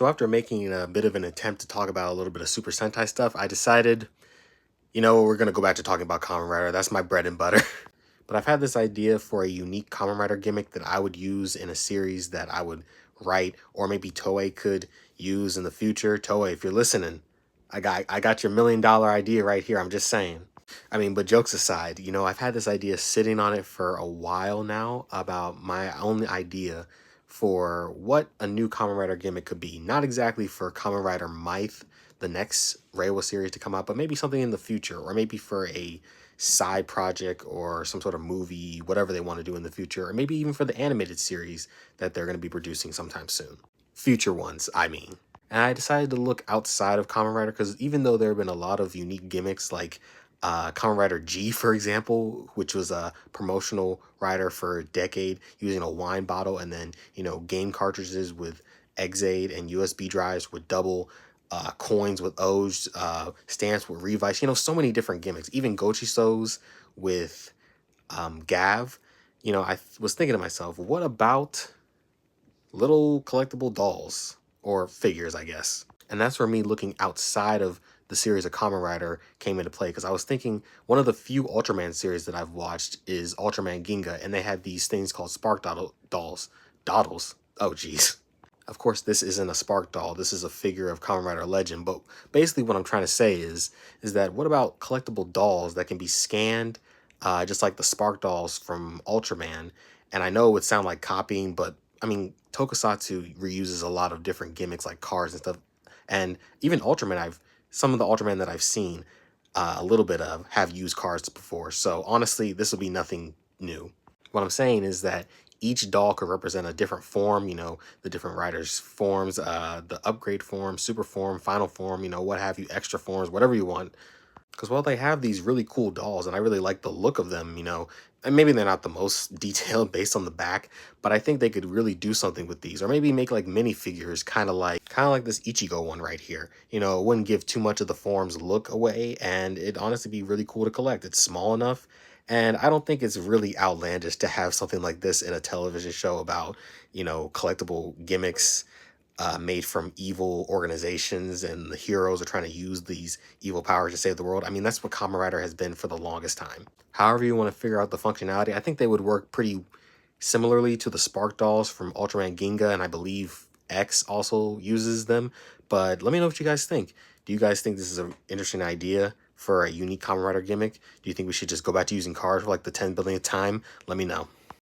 So after making a bit of an attempt to talk about a little bit of Super Sentai stuff, I decided, we're going to go back to talking about Kamen Rider. That's my bread and butter. But I've had this idea for a unique Kamen Rider gimmick that I would use in a series that I would write, or maybe Toei could use in the future. Toei, if you're listening, I got your $1 million idea right here. I'm just saying. I mean, but jokes aside, I've had this idea sitting on it for a while now about my own idea for what a new Kamen Rider gimmick could be. Not exactly for Kamen Rider Myth, the next Reiwa series to come out, but maybe something in the future, or maybe for a side project or some sort of movie, whatever they want to do in the future, or maybe even for the animated series that they're going to be producing sometime soon. Future ones, I mean. And I decided to look outside of Kamen Rider because even though there have been a lot of unique gimmicks like Kamen Rider G, for example, which was a promotional rider for a decade using a wine bottle and then, game cartridges with Exade and USB drives with double coins with O's, stamps with Revice, so many different gimmicks, even Gochisos with Gav. I was thinking to myself, what about little collectible dolls or figures, I guess. And that's where me looking outside of the series of Kamen Rider came into play because I was thinking one of the few Ultraman series that I've watched is Ultraman Ginga, and they had these things called Spark dolls. Doddles? Oh, geez. Of course, this isn't a Spark doll. This is a figure of Kamen Rider Legend. But basically what I'm trying to say is that what about collectible dolls that can be scanned just like the Spark dolls from Ultraman? And I know it would sound like copying, but I mean, Tokusatsu reuses a lot of different gimmicks like cars and stuff. And even Ultraman, some of the Ultraman that I've seen a little bit of have used cars before. So honestly, this will be nothing new. What I'm saying is that each doll could represent a different form, the different riders' forms, the upgrade form, super form, final form, what have you, extra forms, whatever you want. Because while they have these really cool dolls, and I really like the look of them, and maybe they're not the most detailed based on the back, but I think they could really do something with these, or maybe make like minifigures, kind of like this Ichigo one right here. It wouldn't give too much of the form's look away, and it'd honestly be really cool to collect. It's small enough, and I don't think it's really outlandish to have something like this in a television show about, collectible gimmicks made from evil organizations, and the heroes are trying to use these evil powers to save the world. I mean, that's what Kamen Rider has been for the longest time. However you want to figure out the functionality, I think they would work pretty similarly to the Spark dolls from Ultraman Ginga, and I believe X also uses them. But let me know what you guys think. Do you guys think this is an interesting idea for a unique Kamen Rider gimmick? Do you think we should just go back to using cars for like the 10 billionth time? Let me know.